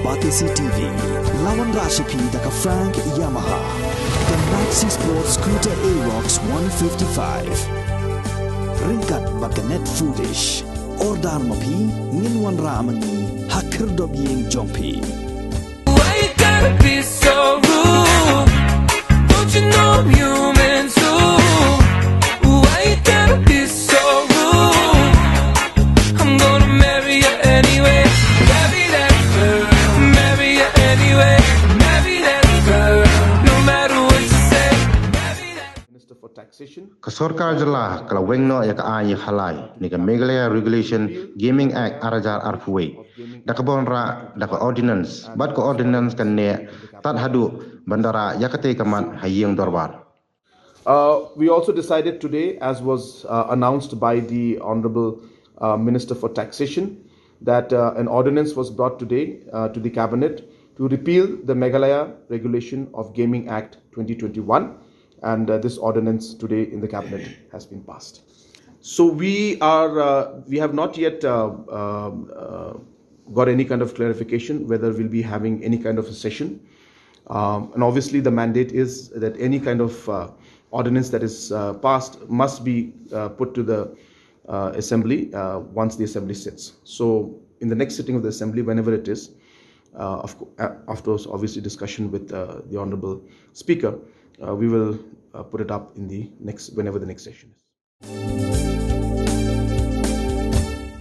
Batisi TV, Lawan Rashipi Daka Frank Yamaha, the Maxi Sports Scooter Arox 155, Ringkat Bakanet Foodish, Ordar Mapi, Ninwan Ramani, Hakir Dobying Jompi. Why you gotta be so rude? Don't you know I'm human too? Why you gotta be so rude? I'm gonna marry you anyway. Marry that girl. Marry you anyway. Marry that girl. No matter what you say. Marry that. Minister for Taxation. Sorkar jala kala Weng no ya ka ay Khalai ni ka Meghalaya Regulation Gaming Act arajar arfuwe da ka bonra da ka Ordinance bat ko Ordinance kan ne tat hadu bandara yakate kaman hayeng dorbar. We also decided today, as was announced by the Honorable Minister for Taxation, that an ordinance was brought today to the Cabinet to repeal the Meghalaya Regulation of Gaming Act 2021, and this ordinance today in the Cabinet has been passed. So we have not yet got any kind of clarification whether we'll be having any kind of a session. And obviously the mandate is that any kind of ordinance that is passed must be put to the assembly once the assembly sits. So in the next sitting of the assembly, whenever it is, after obviously discussion with the Honorable Speaker, we will put it up in the next, whenever the next session is.